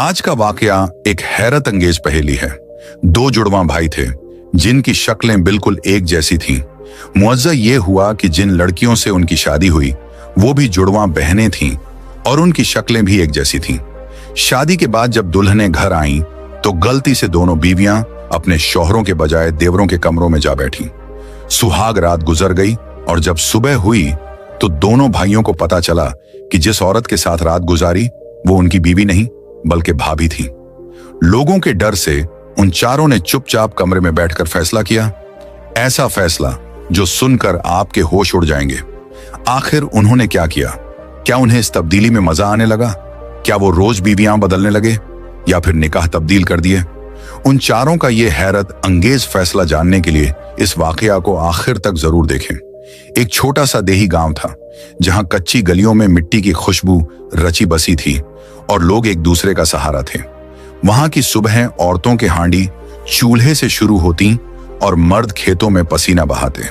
आज का वाकया एक हैरत अंगेज पहेली है। दो जुड़वां भाई थे जिनकी शक्लें बिल्कुल एक जैसी थीं। मुअज्जा ये हुआ कि जिन लड़कियों से उनकी शादी हुई वो भी जुड़वां बहनें थीं और उनकी शक्लें भी एक जैसी थीं। शादी के बाद जब दुल्हनें घर आईं तो गलती से दोनों बीवियां अपने शौहरों के बजाय देवरों के कमरों में जा बैठी। सुहाग रात गुजर गई और जब सुबह हुई तो दोनों भाइयों को पता चला कि जिस औरत के साथ रात गुजारी वो उनकी बीवी नहीं बल्कि भाभी थी। लोगों के डर से उन चारों ने चुपचाप कमरे में बैठकर फैसला किया, ऐसा फैसला जो सुनकर आपके होश उड़ जाएंगे। आखिर उन्होंने क्या किया? क्या उन्हें इस तब्दीली में मजा आने लगा? क्या वो रोज बीवियां बदलने लगे या फिर निकाह तब्दील कर दिए? उन चारों का ये हैरत अंगेज फैसला जानने के लिए इस वाकया को आखिर तक जरूर देखें। एक छोटा सा देही गांव था जहां कच्ची गलियों में मिट्टी की खुशबू रची बसी थी और लोग एक दूसरे का सहारा थे। वहां की सुबह औरतों के हांडी चूल्हे से शुरू होती और मर्द खेतों में पसीना बहाते।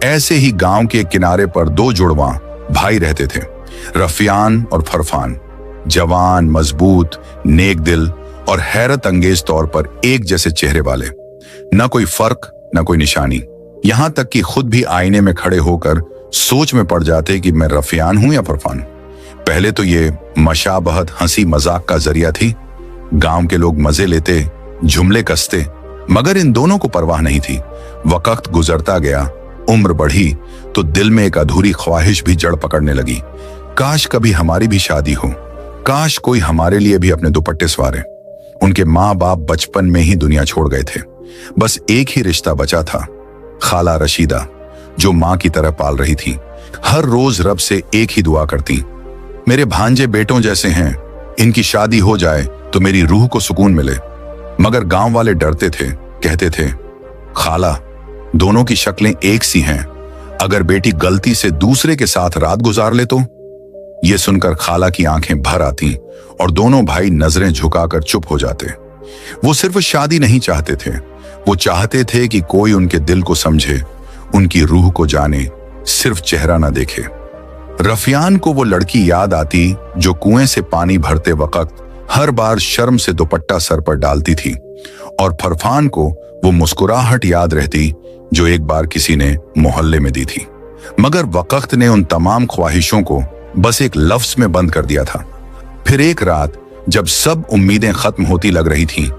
ऐसे ही गांव के किनारे पर दो जुड़वां भाई रहते थे, रफियान और फरफान। जवान, मजबूत, नेक दिल और हैरत अंगेज तौर पर एक जैसे चेहरे वाले। न कोई फर्क न कोई निशानी। यहां तक कि खुद भी आईने में खड़े होकर सोच में पड़ जाते कि मैं रफियान हूं या फरफान। पहले तो ये मशाबहत हंसी मजाक का जरिया थी। गांव के लोग मजे लेते, जुमले कसते, मगर इन दोनों को परवाह नहीं थी। वक्त गुजरता गया, उम्र बढ़ी तो दिल में एक अधूरी ख्वाहिश भी जड़ पकड़ने लगी। काश कभी हमारी भी शादी हो, काश कोई हमारे लिए भी अपने दुपट्टे सवारे। उनके माँ बाप बचपन में ही दुनिया छोड़ गए थे। बस एक ही रिश्ता बचा था, खाला रशीदा, जो माँ की तरह पाल रही थी। हर रोज रब से एक ही दुआ करती, मेरे भांजे बेटों जैसे हैं, इनकी शादी हो जाए तो मेरी रूह को सुकून मिले। मगर गांव वाले डरते थे, कहते थे, खाला दोनों की शक्लें एक सी हैं, अगर बेटी गलती से दूसरे के साथ रात गुजार ले तो। ये सुनकर खाला की आंखें भर आती और दोनों भाई नजरें झुकाकर चुप हो जाते। वो सिर्फ शादी नहीं चाहते थे, वो चाहते थे कि कोई उनके दिल को समझे, उनकी रूह को जाने, सिर्फ चेहरा ना देखे। रफियान को वो लड़की याद आती जो कुएं से पानी भरते वक्त हर बार शर्म से दुपट्टा सर पर डालती थी, और फरफान को वो मुस्कुराहट याद रहती जो एक बार किसी ने मोहल्ले में दी थी। मगर वक्त ने उन तमाम ख्वाहिशों को बस एक लफ्ज में बंद कर दिया था। फिर एक रात जब सब उम्मीदें खत्म होती लग रही थीं,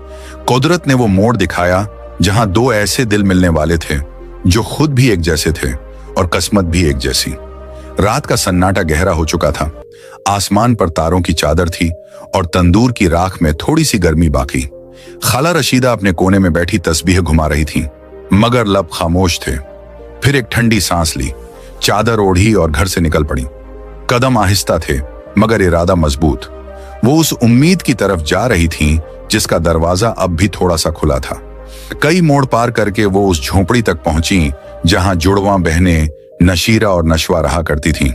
कुदरत ने वो मोड़ दिखाया जहां दो ऐसे दिल मिलने वाले थे जो खुद भी एक जैसे थे और किस्मत भी एक जैसी। रात का सन्नाटा गहरा हो चुका था। आसमान पर तारों की चादर थी और तंदूर की राख में थोड़ी सी गर्मी बाकी। खाला रशीदा अपने कोने में बैठी तस्बीह घुमा रही थी, मगर लब खामोश थे। फिर एक ठंडी सांस ली, चादर ओढ़ी और घर से निकल पड़ी। कदम आहिस्ता थे मगर इरादा मजबूत। वो उस उम्मीद की तरफ जा रही थी जिसका दरवाजा अब भी थोड़ा सा खुला था। कई मोड़ पार करके वो उस झोपड़ी तक पहुंची जहां जुड़वां बहनें नशीरा और नशवा रहा करती थीं।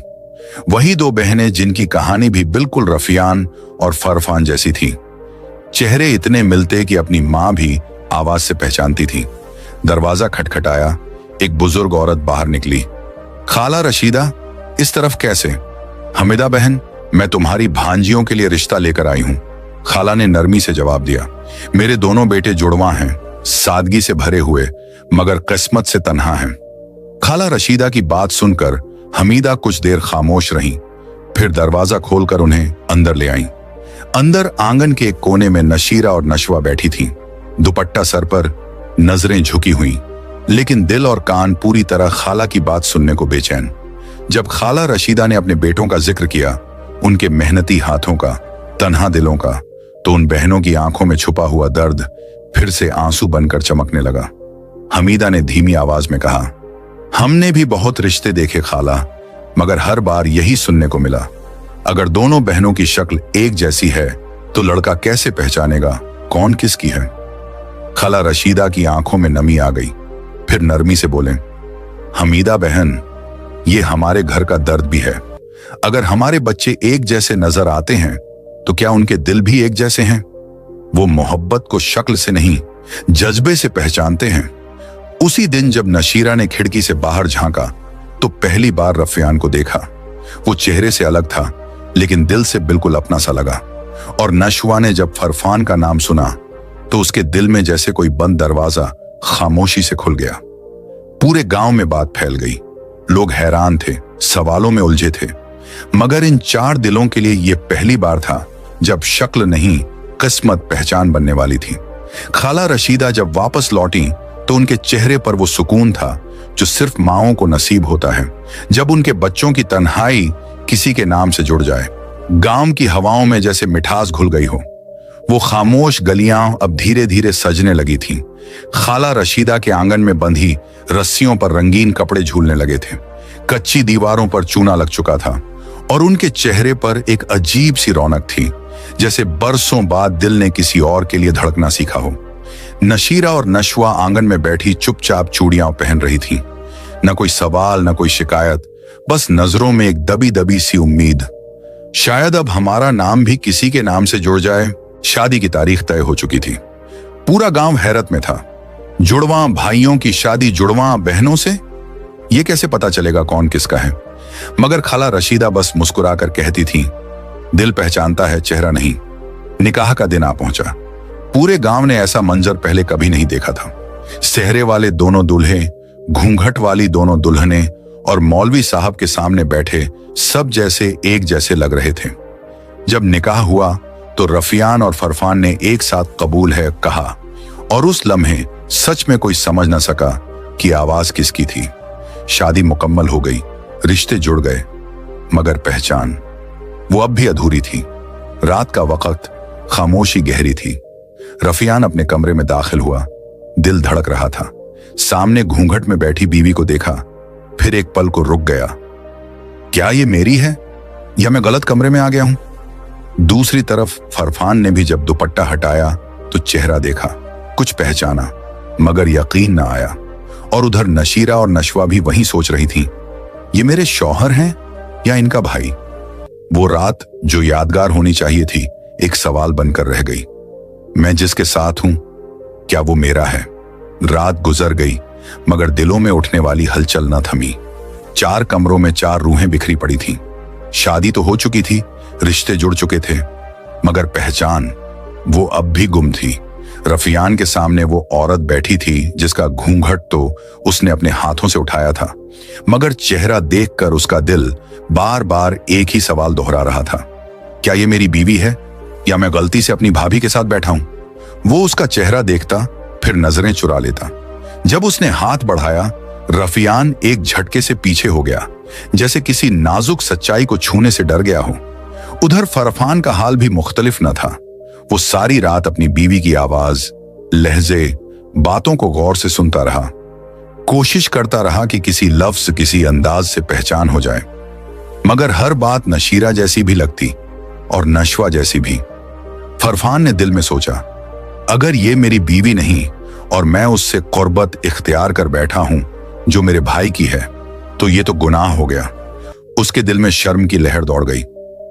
वही दो बहनें जिनकी कहानी भी बिल्कुल रफियान और फरफान जैसी थी। चेहरे इतने मिलते कि अपनी माँ भी आवाज से पहचानती थी। दरवाजा खटखटाया, एक बुजुर्ग औरत बाहर निकली। खाला रशीदा, इस तरफ कैसे? हमिदा बहन, मैं तुम्हारी भांजियों के लिए रिश्ता लेकर आई हूँ। खाला ने नरमी से जवाब दिया, मेरे दोनों बेटे जुड़वां हैं, सादगी से भरे हुए मगर किस्मत से तन्हा हैं। खाला रशीदा की बात सुनकर हमीदा कुछ देर खामोश रहीं, फिर दरवाजा खोलकर उन्हें अंदर ले आईं। अंदर आंगन के एक कोने में नशीरा और नशवा बैठी थीं, दुपट्टा सर पर, नजरें झुकी हुई, लेकिन दिल और कान पूरी तरह खाला की बात सुनने को बेचैन। जब खाला रशीदा ने अपने बेटों का जिक्र किया, उनके मेहनती हाथों का, तन्हा दिलों का, तो उन बहनों की आंखों में छुपा हुआ दर्द फिर से आंसू बनकर चमकने लगा। हमीदा ने धीमी आवाज में कहा, हमने भी बहुत रिश्ते देखे खाला, मगर हर बार यही सुनने को मिला, अगर दोनों बहनों की शक्ल एक जैसी है तो लड़का कैसे पहचानेगा कौन किसकी है? खाला रशीदा की आंखों में नमी आ गई, फिर नरमी से बोले, हमीदा बहन, ये हमारे घर का दर्द भी है। अगर हमारे बच्चे एक जैसे नजर आते हैं तो क्या उनके दिल भी एक जैसे हैं? वो मोहब्बत को शक्ल से नहीं, जज्बे से पहचानते हैं। उसी दिन जब नशीरा ने खिड़की से बाहर झांका तो पहली बार रफियान को देखा। वो चेहरे से अलग था लेकिन दिल से बिल्कुल अपना सा लगा। और नशवा ने जब फरफान का नाम सुना तो उसके दिल में जैसे कोई बंद दरवाजा खामोशी से खुल गया। पूरे गांव में बात फैल गई। लोग हैरान थे, सवालों में उलझे थे, मगर इन 4 दिलों के लिए यह पहली बार था जब शक्ल नहीं किस्मत पहचान बनने वाली थी। खाला रशीदा जब वापस लौटी तो उनके चेहरे पर वो सुकून था जो सिर्फ माओं को नसीब होता है जब उनके बच्चों की तन्हाई किसी के नाम से जुड़ जाए। गांव की हवाओं में जैसे मिठास घुल गई हो। वो खामोश गलियां अब धीरे धीरे सजने लगी थीं। खाला रशीदा के आंगन में बंधी रस्सियों पर रंगीन कपड़े झूलने लगे थे। कच्ची दीवारों पर चूना लग चुका था और उनके चेहरे पर एक अजीब सी रौनक थी, जैसे बरसों बाद दिल ने किसी और के लिए धड़कना सीखा हो। नशीरा और नशवा आंगन में बैठी चुपचाप चूड़ियां पहन रही थीं। न कोई सवाल, न कोई शिकायत, बस नजरों में एक दबी दबी सी उम्मीद। शायद अब हमारा नाम भी किसी के नाम से जुड़ जाए। शादी की तारीख तय हो चुकी थी। पूरा गांव हैरत में था। जुड़वां भाइयों की शादी जुड़वां बहनों से, ये कैसे पता चलेगा कौन किसका है? मगर खाला रशीदा बस मुस्कुराकर कहती थी, दिल पहचानता है, चेहरा नहीं। निकाह का दिन आ पहुंचा। पूरे गांव ने ऐसा मंजर पहले कभी नहीं देखा था। सेहरे वाले दोनों दूल्हे, घूंघट वाली दोनों दुल्हने और मौलवी साहब के सामने बैठे सब जैसे एक जैसे लग रहे थे। जब निकाह हुआ तो रफियान और फरफान ने एक साथ कबूल है कहा और उस लम्हे सच में कोई समझ न सका कि आवाज किसकी थी। शादी मुकम्मल हो गई, रिश्ते जुड़ गए, मगर पहचान वो अब भी अधूरी थी। रात का वक्त, खामोशी गहरी थी। रफियान अपने कमरे में दाखिल हुआ। दिल धड़क रहा था। सामने घूंघट में बैठी बीवी को देखा, फिर एक पल को रुक गया। क्या ये मेरी है या मैं गलत कमरे में आ गया हूं? दूसरी तरफ फरफान ने भी जब दुपट्टा हटाया तो चेहरा देखा, कुछ पहचाना, मगर यकीन ना आया। और उधर नशीरा और नशवा भी वही सोच रही थी, ये मेरे शौहर हैं या इनका भाई? वो रात जो यादगार होनी चाहिए थी, एक सवाल बनकर रह गई। मैं जिसके साथ हूं, क्या वो मेरा है? रात गुजर गई, मगर दिलों में उठने वाली हलचल न थमी। 4 कमरों में 4 रूहें बिखरी पड़ी थीं। शादी तो हो चुकी थी, रिश्ते जुड़ चुके थे, मगर पहचान वो अब भी गुम थी। रफियान के सामने वो औरत बैठी थी जिसका घूंघट तो उसने अपने हाथों से उठाया था, मगर चेहरा देखकर उसका दिल बार बार एक ही सवाल दोहरा रहा था, क्या ये मेरी बीवी है या मैं गलती से अपनी भाभी के साथ बैठा हूं? वो उसका चेहरा देखता, फिर नजरें चुरा लेता। जब उसने हाथ बढ़ाया, रफियान एक झटके से पीछे हो गया, जैसे किसी नाजुक सच्चाई को छूने से डर गया हो। उधर फरफान का हाल भी मुख्तलिफ न था। वो सारी रात अपनी बीवी की आवाज, लहजे, बातों को गौर से सुनता रहा। कोशिश करता रहा कि किसी लफ्ज, किसी अंदाज से पहचान हो जाए, मगर हर बात नशीरा जैसी भी लगती और नशवा जैसी भी। फरफान ने दिल में सोचा, अगर ये मेरी बीवी नहीं और मैं उससे कुर्बत इख्तियार कर बैठा हूं जो मेरे भाई की है, तो ये तो गुनाह हो गया। उसके दिल में शर्म की लहर दौड़ गई।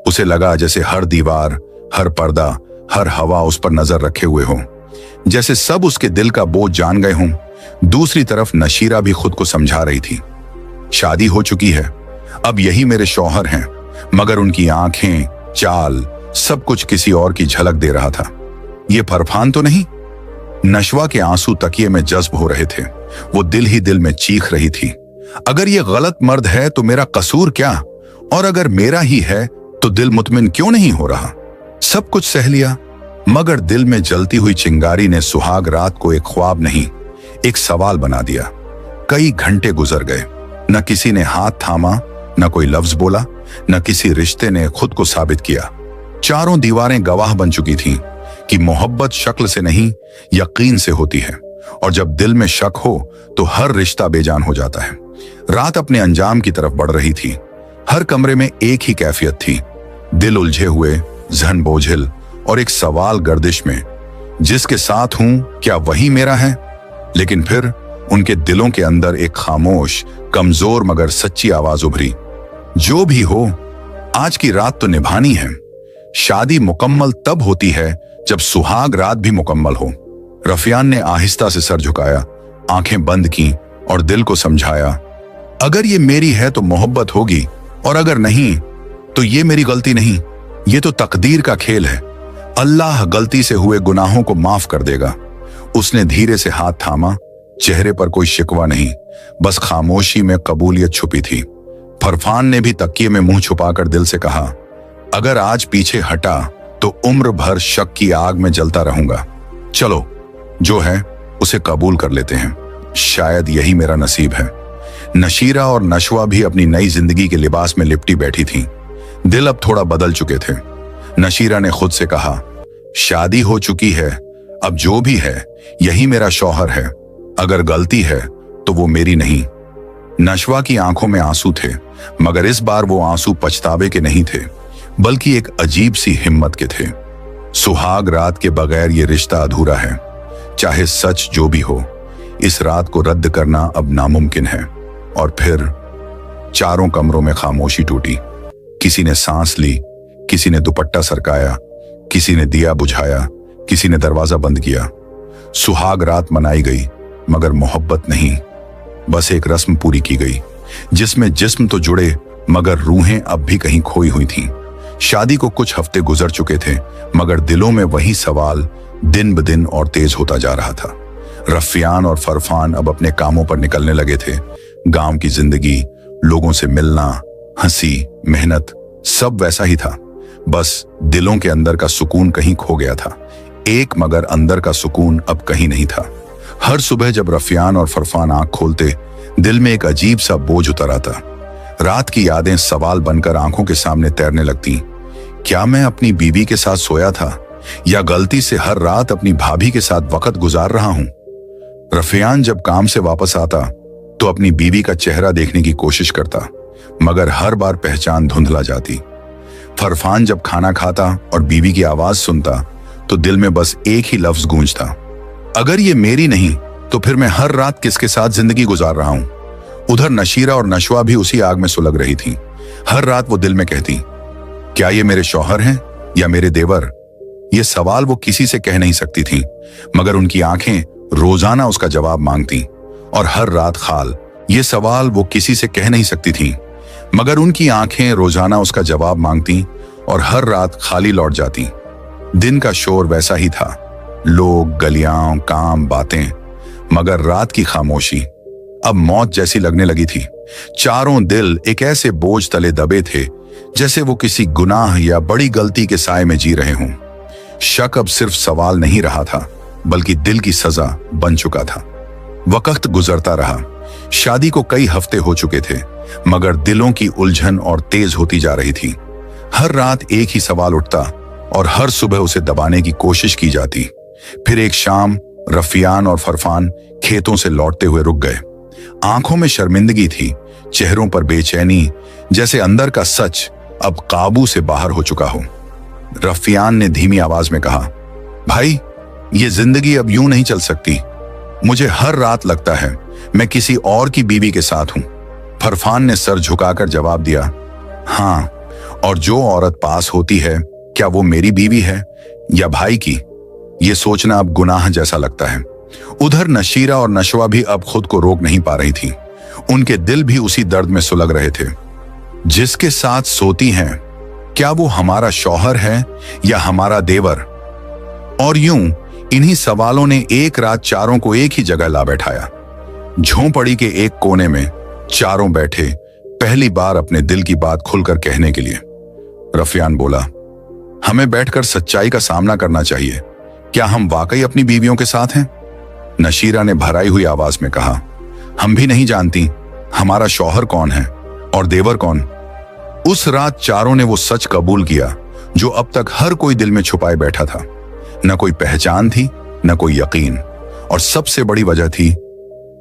उसे लगा जैसे हर दीवार, हर पर्दा, हर हवा उस पर नजर रखे हुए हो, जैसे सब उसके दिल का बोझ जान गए हों। दूसरी तरफ नशीरा भी खुद को समझा रही थी, शादी हो चुकी है, अब यही मेरे शौहर हैं, मगर उनकी आंखें, चाल, सब कुछ किसी और की झलक दे रहा था। ये फरफान तो नहीं? नशवा के आंसू तकिए में जज्ब हो रहे थे। वो दिल ही दिल में चीख रही थी, अगर ये गलत मर्द है तो मेरा कसूर क्या? और अगर मेरा ही है तो दिल मुतमिन क्यों नहीं हो रहा? सब कुछ सह लिया, मगर दिल में जलती हुई चिंगारी ने सुहाग रात को एक ख्वाब नहीं, एक सवाल बना दिया। कई घंटे गुजर गए, न किसी ने हाथ थामा, न कोई लफ्ज बोला, न किसी रिश्ते ने खुद को साबित किया। चारों दीवारें गवाह बन चुकी थीं कि मोहब्बत शक्ल से नहीं, यकीन से होती है, और जब दिल में शक हो तो हर रिश्ता बेजान हो जाता है। रात अपने अंजाम की तरफ बढ़ रही थी। हर कमरे में एक ही कैफियत थी, दिल उलझे हुए, जहन बोझिल और एक सवाल गर्दिश में, जिसके साथ हूं क्या वही मेरा है? लेकिन फिर उनके दिलों के अंदर एक खामोश, कमजोर मगर सच्ची आवाज उभरी, जो भी हो, आज की रात तो निभानी है। शादी मुकम्मल तब होती है जब सुहाग रात भी मुकम्मल हो। रफियान ने आहिस्ता से सर झुकाया, आंखें बंद की और दिल को समझाया, अगर ये मेरी है तो मोहब्बत होगी, और अगर नहीं तो ये मेरी गलती नहीं, ये तो तकदीर का खेल है। अल्लाह गलती से हुए गुनाहों को माफ कर देगा। उसने धीरे से हाथ थामा, चेहरे पर कोई शिकवा नहीं, बस खामोशी में कबूलियत छुपी थी। फरफान ने भी तकिए में मुंह छुपाकर दिल से कहा, अगर आज पीछे हटा तो उम्र भर शक की आग में जलता रहूंगा। चलो, जो है उसे कबूल कर लेते हैं, शायद यही मेरा नसीब है। नशीरा और नशवा भी अपनी नई जिंदगी के लिबास में लिपटी बैठी थीं। दिल अब थोड़ा बदल चुके थे। नशीरा ने खुद से कहा, शादी हो चुकी है, अब जो भी है यही मेरा शौहर है। अगर गलती है तो वो मेरी नहीं। नशवा की आंखों में आंसू थे, मगर इस बार वो आंसू पछतावे के नहीं थे, बल्कि एक अजीब सी हिम्मत के थे। सुहाग रात के बगैर ये रिश्ता अधूरा है। चाहे सच जो भी हो, इस रात को रद्द करना अब नामुमकिन है। और फिर चारों कमरों में खामोशी टूटी। किसी ने सांस ली, किसी ने दुपट्टा सरकाया, किसी ने दिया बुझाया, किसी ने दरवाजा बंद किया। सुहाग रात मनाई गई, मगर मोहब्बत नहीं। बस एक रस्म पूरी की गई, जिसमें जिस्म तो जुड़े मगर रूहें अब भी कहीं खोई हुई थीं। शादी को कुछ हफ्ते गुजर चुके थे, मगर दिलों में वही सवाल दिन ब दिन और तेज होता जा रहा था। रफियान और फरफान अब अपने कामों पर निकलने लगे थे। गांव की जिंदगी, लोगों से मिलना, हंसी, मेहनत, सब वैसा ही था। बस दिलों के अंदर का सुकून कहीं खो गया था। एक मगर अंदर का सुकून अब कहीं नहीं था। हर सुबह जब रफियान और फरफान आंख खोलते, दिल में एक अजीब सा बोझ उतर आता। रात की यादें सवाल बनकर आंखों के सामने तैरने लगती। क्या मैं अपनी बीवी के साथ सोया था, या गलती से हर रात अपनी भाभी के साथ वक्त गुजार रहा हूं? रफियान जब काम से वापस आता तो अपनी बीवी का चेहरा देखने की कोशिश करता, मगर हर बार पहचान धुंधला जाती। फरफान जब खाना खाता और बीवी की आवाज सुनता तो दिल में बस एक ही लफ्ज गूंजता, अगर ये मेरी नहीं तो फिर मैं हर रात किसके साथ जिंदगी गुजार रहा हूं? उधर नशीरा और नशवा भी उसी आग में सुलग रही थी। हर रात वो दिल में कहती, क्या ये मेरे शौहर हैं या मेरे देवर? ये सवाल वो किसी से कह नहीं सकती थी, मगर उनकी आंखें रोजाना उसका जवाब मांगती। और हर रात खाल, ये सवाल वो किसी से कह नहीं सकती थी, मगर उनकी आंखें रोजाना उसका जवाब मांगती और हर रात खाली लौट जाती। दिन का शोर वैसा ही था, लोग, गलियां, काम, बातें, मगर रात की खामोशी अब मौत जैसी लगने लगी थी। चारों दिल एक ऐसे बोझ तले दबे थे जैसे वो किसी गुनाह या बड़ी गलती के साए में जी रहे हों। शक अब सिर्फ सवाल नहीं रहा था, बल्कि दिल की सजा बन चुका था। वक्त गुजरता रहा। शादी को कई हफ्ते हो चुके थे, मगर दिलों की उलझन और तेज होती जा रही थी। हर रात एक ही सवाल उठता और हर सुबह उसे दबाने की कोशिश की जाती। फिर एक शाम रफियान और फरफान खेतों से लौटते हुए रुक गए। आंखों में शर्मिंदगी थी, चेहरों पर बेचैनी, जैसे अंदर का सच अब काबू से बाहर हो चुका हो। रफियान ने धीमी आवाज में कहा, भाई, ये जिंदगी अब यूं नहीं चल सकती। मुझे हर रात लगता है मैं किसी और की बीवी के साथ हूं। फरफान ने सर झुकाकर जवाब दिया, हाँ, और जो औरत पास होती है, क्या वो मेरी बीवी है या भाई की? ये सोचना अब गुनाह जैसा लगता है। उधर नशीरा और नशवा भी अब खुद को रोक नहीं पा रही थी। उनके दिल भी उसी दर्द में सुलग रहे थे। जिसके साथ सोती हैं, क्या वो हमारा शौहर है या हमारा देवर? और यूं इन्हीं सवालों ने एक रात चारों को एक ही जगह ला बैठाया। झोंपड़ी के एक कोने में चारों बैठे, पहली बार अपने दिल की बात खुलकर कहने के लिए। रफियान बोला, हमें बैठकर सच्चाई का सामना करना चाहिए। क्या हम वाकई अपनी बीवियों के साथ हैं? नशीरा ने भराई हुई आवाज में कहा, हम भी नहीं जानती हमारा शौहर कौन है और देवर कौन। उस रात चारों ने वो सच कबूल किया जो अब तक हर कोई दिल में छुपाए बैठा था। न कोई पहचान थी, न कोई यकीन, और सबसे बड़ी वजह थी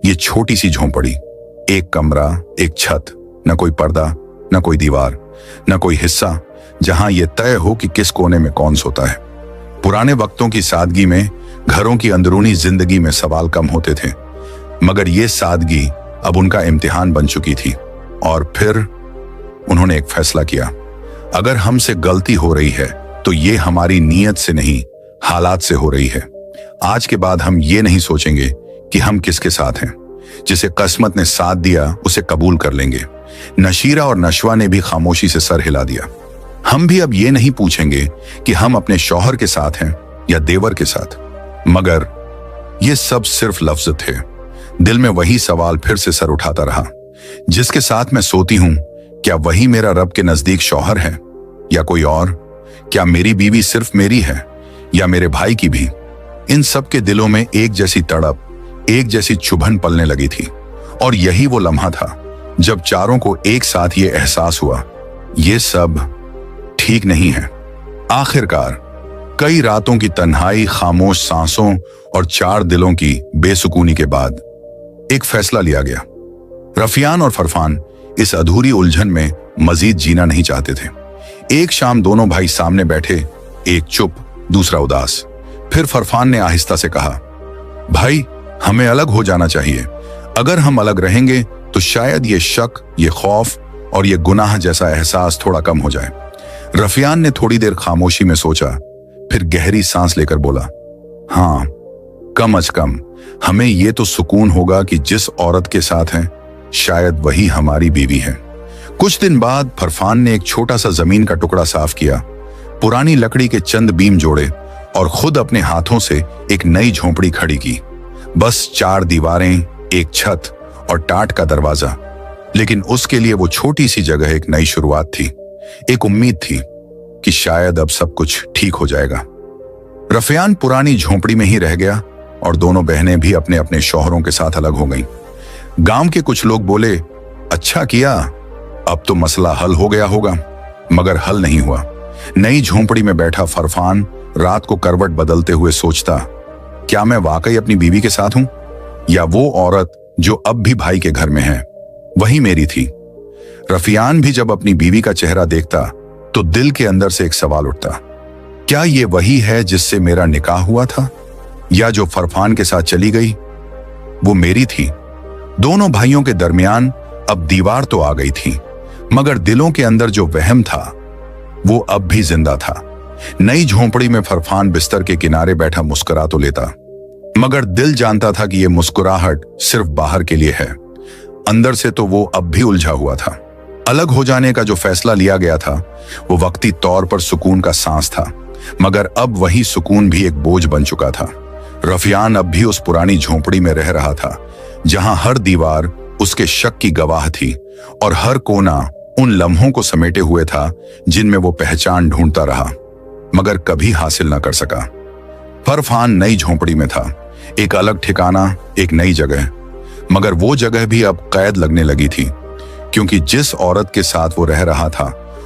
ये छोटी सी झोंपड़ी। एक कमरा, एक छत, न कोई पर्दा, न कोई दीवार, न कोई हिस्सा जहां ये तय हो कि किस कोने में कौन सोता है। पुराने वक्तों की सादगी में घरों की अंदरूनी जिंदगी में सवाल कम होते थे, मगर ये सादगी अब उनका इम्तिहान बन चुकी थी। और फिर उन्होंने एक फैसला किया, अगर हमसे गलती हो रही है तो ये हमारी नीयत से नहीं, हालात से हो रही है। आज के बाद हम ये नहीं सोचेंगे कि हम किसके साथ हैं। जिसे किस्मत ने साथ दिया उसे कबूल कर लेंगे। नशीरा और नशवा ने भी खामोशी से सर हिला दिया। हम भी अब ये नहीं पूछेंगे कि हम अपने शौहर के साथ हैं या देवर के साथ, मगर ये सब सिर्फ लफ्ज थे। दिल में वही सवाल फिर से सर उठाता रहा, जिसके साथ मैं सोती हूं, क्या वही मेरा रब के नजदीक शौहर है या कोई और? क्या मेरी बीवी सिर्फ मेरी है या मेरे भाई की भी? इन सब के दिलों में एक जैसी तड़प, एक जैसी चुभन पलने लगी थी। और यही वो लम्हा था जब चारों को एक साथ ये एहसास हुआ, ये सब ठीक नहीं है। आखिरकार कई रातों की तन्हाई, खामोश सांसों और 4 दिलों की बेसुकूनी के बाद एक फैसला लिया गया। रफियान और फरफान इस अधूरी उलझन में मजीद जीना नहीं चाहते थे। एक शाम दोनों भाई सामने बैठे, एक चुप, दूसरा उदास। फिर फरफान ने आहिस्ता से कहा, भाई, हमें अलग हो जाना चाहिए। अगर हम अलग रहेंगे तो शायद ये शक, ये खौफ और ये गुनाह जैसा एहसास थोड़ा कम हो जाए। रफियान ने थोड़ी देर खामोशी में सोचा, फिर गहरी सांस लेकर बोला, हाँ, कम अज कम हमें ये तो सुकून होगा कि जिस औरत के साथ हैं शायद वही हमारी बीवी है। कुछ दिन बाद फरफान ने एक छोटा सा जमीन का टुकड़ा साफ किया, पुरानी लकड़ी के चंद बीम जोड़े और खुद अपने हाथों से एक नई झोंपड़ी खड़ी की। बस 4 दीवारें, एक छत और टाट का दरवाजा। लेकिन उसके लिए वो छोटी सी जगह एक नई शुरुआत थी, एक उम्मीद थी कि शायद अब सब कुछ ठीक हो जाएगा। रफियान पुरानी झोंपड़ी में ही रह गया और दोनों बहनें भी अपने अपने शौहरों के साथ अलग हो गईं। गांव के कुछ लोग बोले, अच्छा किया, अब तो मसला हल हो गया होगा, मगर हल नहीं हुआ। नई झोंपड़ी में बैठा फरफान रात को करवट बदलते हुए सोचता, क्या मैं वाकई अपनी बीवी के साथ हूं या वो औरत जो अब भी भाई के घर में है वही मेरी थी? रफियान भी जब अपनी बीवी का चेहरा देखता तो दिल के अंदर से एक सवाल उठता, क्या ये वही है जिससे मेरा निकाह हुआ था, या जो फरफान के साथ चली गई वो मेरी थी? दोनों भाइयों के दरमियान अब दीवार तो आ गई थी, मगर दिलों के अंदर जो वहम था वो अब भी जिंदा था। नई झोंपड़ी में फरफान बिस्तर के किनारे बैठा मुस्कुरा तो लेता, मगर दिल जानता था कि यह मुस्कुराहट सिर्फ बाहर के लिए है। अंदर से तो वो अब भी उलझा हुआ था। अलग हो जाने का जो फैसला लिया गया था वो वक्ती तौर पर सुकून का सांस था, मगर अब वही सुकून भी एक बोझ बन चुका था। रफियान अब भी उस पुरानी झोंपड़ी में रह रहा था जहां हर दीवार उसके शक की गवाह थी और हर कोना उन लम्हों को समेटे हुए था जिनमें वो पहचान ढूंढता रहा मगर कभी हासिल न कर सका। फरफान नई झोंपड़ी में था, एक अलग ठिकाना, एक नई जगह, मगर वो जगह भी अब कैद लगने लगी थी, क्योंकि जिस औरत के साथ वो रह रहा था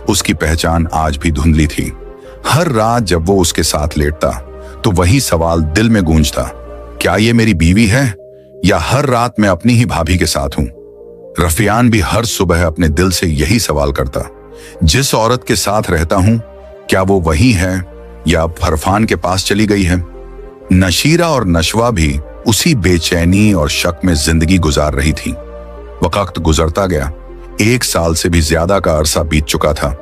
उसकी पहचान आज भी धुंधली थी। हर रात जब वो उसके साथ लेटता तो वही सवाल दिल में गूंजता, क्या ये मेरी बीवी है या हर रात मैं अपनी ही भाभी के साथ हूं? रफियान भी हर सुबह अपने दिल से यही सवाल करता, जिस औरत के साथ रहता हूं क्या वो वही है या अब फरफान के पास चली गई है? नशीरा और नशवा भी उसी बेचैनी और शक में जिंदगी गुजार रही थी। वक्त गुजरता गया, 1 साल से भी ज्यादा का अरसा बीत चुका था,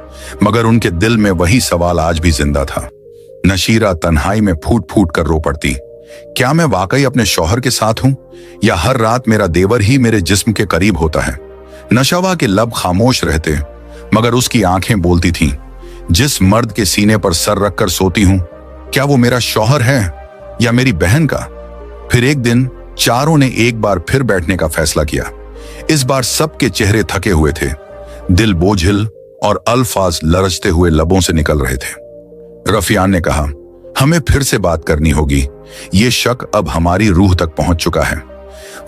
मगर उनके दिल में वही सवाल आज भी जिंदा था। नशीरा तन्हाई में फूट फूट कर रो पड़ती, क्या मैं वाकई अपने शौहर के साथ हूं या हर रात मेरा देवर ही मेरे जिस्म के करीब होता है? नशवा के लब खामोश रहते, मगर उसकी आंखें बोलती थीं, जिस मर्द के सीने पर सर रखकर सोती हूं क्या वो मेरा शौहर है या मेरी बहन का? फिर एक दिन चारों ने एक बार फिर बैठने का फैसला किया। इस बार सबके चेहरे थके हुए थे, दिल बोझिल और अल्फाज लरजते हुए लबों से निकल रहे थे। रफियान ने कहा, हमें फिर से बात करनी होगी, ये शक अब हमारी रूह तक पहुंच चुका है।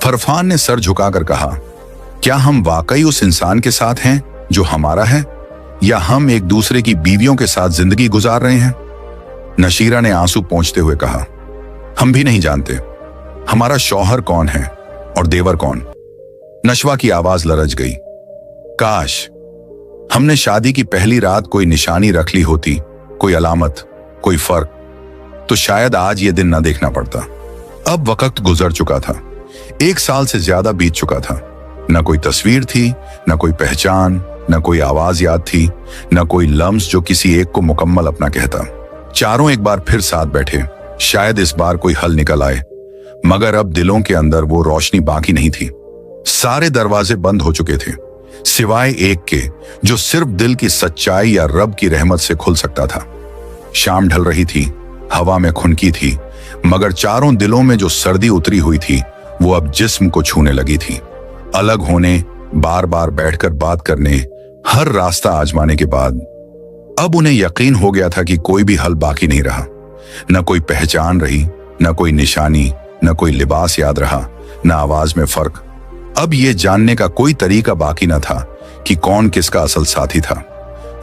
फरफान ने सर झुकाकर कहा, क्या हम वाकई उस इंसान के साथ हैं जो हमारा है या हम एक दूसरे की बीवियों के साथ जिंदगी गुजार रहे हैं? नशीरा ने आंसू पोंछते हुए कहा, हम भी नहीं जानते हमारा शौहर कौन है और देवर कौन। नशवा की आवाज लरज गई, काश हमने शादी की पहली रात कोई निशानी रख ली होती, कोई अलामत, कोई फर्क, तो शायद आज ये दिन न देखना पड़ता। अब वक्त गुजर चुका था, 1 साल से ज्यादा बीत चुका था। न कोई तस्वीर थी, न कोई पहचान, न कोई आवाज याद थी, न कोई लम्स जो किसी एक को मुकम्मल अपना कहता। चारों एक बार फिर साथ बैठे, शायद इस बार कोई हल निकल आए, मगर अब दिलों के अंदर वो रोशनी बाकी नहीं थी। सारे दरवाजे बंद हो चुके थे, सिवाय एक के जो सिर्फ दिल की सच्चाई या रब की रहमत से खुल सकता था। शाम ढल रही थी, हवा में खुनकी थी, मगर चारों दिलों में जो सर्दी उतरी हुई थी वो अब जिस्म को छूने लगी थी। अलग होने, बार बार बैठकर बात करने, हर रास्ता आजमाने के बाद अब उन्हें यकीन हो गया था कि कोई भी हल बाकी नहीं रहा। न कोई पहचान रही, न कोई निशानी, न कोई लिबास याद रहा, न आवाज में फर्क। अब ये जानने का कोई तरीका बाकी न था कि कौन किसका असल साथी था।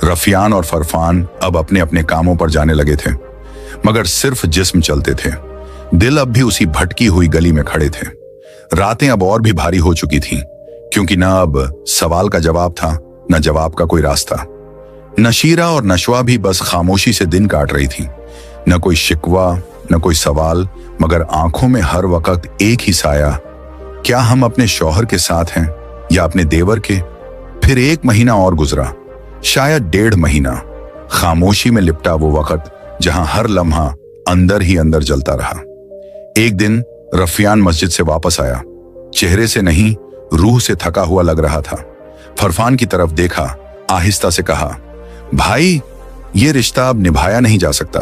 रफियान और फरफान अब अपने अपने कामों पर जाने लगे थे, मगर सिर्फ जिस्म चलते थे। दिल अब भी उसी भटकी हुई गली में खड़े थे। रातें अब और भी भारी हो चुकी थीं, क्योंकि न अब सवाल का जवाब था, न जवाब का कोई रास्ता। नशीरा और नशवा भी बस खामोशी से दिन काट रही थी। न कोई शिकवा, न कोई सवाल, मगर आंखों में हर वक्त एक ही साया, क्या हम अपने शौहर के साथ हैं या अपने देवर के। फिर 1 महीना और गुजरा, शायद 1.5 महीना। खामोशी में लिपटा वो वक्त जहां हर लम्हा अंदर ही अंदर जलता रहा। एक दिन रफियान मस्जिद से वापस आया। चेहरे से नहीं, रूह से थका हुआ लग रहा था। फरफान की तरफ देखा, आहिस्ता से कहा, भाई, ये रिश्ता अब निभाया नहीं जा सकता।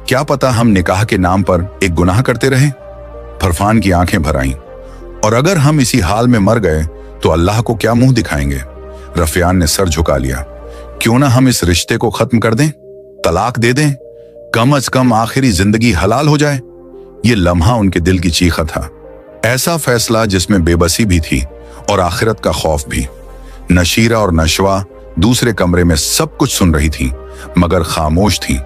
क्या पता हम निकाह के नाम पर एक गुनाह करते रहे। फरफान की आंखें भर आईं। और अगर हम इसी हाल में मर गए तो अल्लाह को क्या मुंह दिखाएंगे। रफियान ने सर झुका लिया। क्यों ना हम इस रिश्ते को खत्म कर दें, तलाक दे दें, कम अज कम आखिरी जिंदगी हलाल हो जाए। ये लम्हा उनके दिल की चीखा था। ऐसा फैसला जिसमें बेबसी भी थी और आखिरत का खौफ भी। नशीरा और नशवा दूसरे कमरे में सब कुछ सुन रही थी, मगर खामोश थी,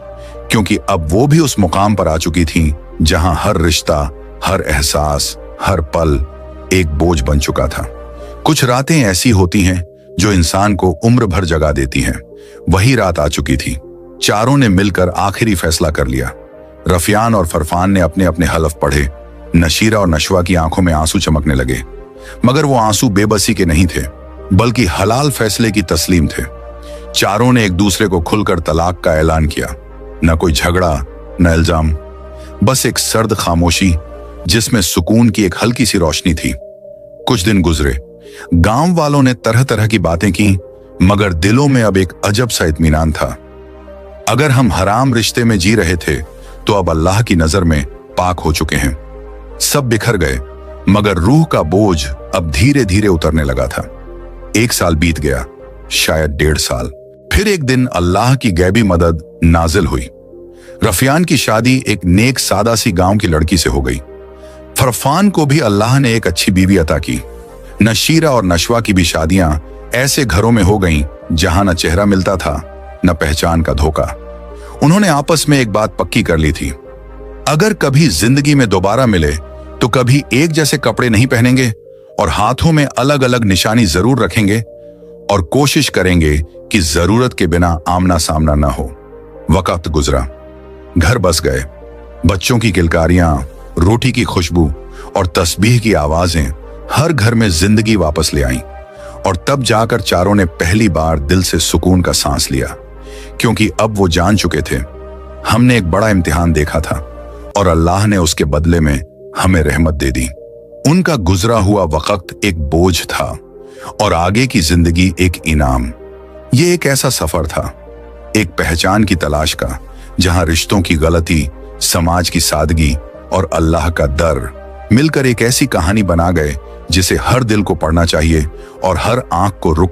क्योंकि अब वो भी उस मुकाम पर आ चुकी थी जहां हर रिश्ता, हर एहसास, हर पल एक बोझ बन चुका था। कुछ रातें ऐसी होती हैं जो इंसान को उम्र भर जगा देती हैं। वही रात आ चुकी थी। चारों ने मिलकर आखिरी फैसला कर लिया। रफियान और फरफान ने अपने अपने हलफ पढ़े। नशीरा और नशवा की आंखों में आंसू चमकने लगे, मगर वो आंसू बेबसी के नहीं थे, बल्कि हलाल फैसले की तस्लीम थे। चारों ने एक दूसरे को खुलकर तलाक का ऐलान किया। न कोई झगड़ा, न इल्जाम, बस एक सर्द खामोशी जिसमें सुकून की एक हल्की सी रोशनी थी। कुछ दिन गुजरे। गांव वालों ने तरह तरह की बातें की, मगर दिलों में अब एक अजब सा इत्मीनान था। अगर हम हराम रिश्ते में जी रहे थे तो अब अल्लाह की नजर में पाक हो चुके हैं। सब बिखर गए, मगर रूह का बोझ अब धीरे धीरे उतरने लगा था। 1 साल बीत गया, शायद 1.5 साल। फिर एक दिन अल्लाह की गैबी मदद नाजिल हुई। रफियान की शादी एक नेक सादा सी गांव की लड़की से हो गई। फरफान को भी अल्लाह ने एक अच्छी बीवी अता की। नशीरा और नशवा की भी शादियां ऐसे घरों में हो गईं जहां न चेहरा मिलता था, न पहचान का धोखा। उन्होंने आपस में एक बात पक्की कर ली थी, अगर कभी जिंदगी में दोबारा मिले तो कभी एक जैसे कपड़े नहीं पहनेंगे और हाथों में अलग अलग निशानी जरूर रखेंगे और कोशिश करेंगे कि जरूरत के बिना आमना सामना ना हो। वक्त गुजरा, घर बस गए। बच्चों की किलकारियां, रोटी की खुशबू और तस्बीह की आवाजें हर घर में जिंदगी वापस ले आईं। और तब जाकर चारों ने पहली बार दिल से सुकून का सांस लिया, क्योंकि अब वो जान चुके थे हमने एक बड़ा इम्तिहान देखा था और अल्लाह ने उसके बदले में हमें रहमत दे दी। उनका गुजरा हुआ वक्त एक बोझ था और आगे की जिंदगी एक इनाम। ये एक ऐसा सफर था, एक पहचान की तलाश का, जहां रिश्तों की गलती, समाज की सादगी और अल्लाह का डर मिलकर एक ऐसी कहानी बना गए जिसे हर दिल को पढ़ना चाहिए और हर आंख को रुक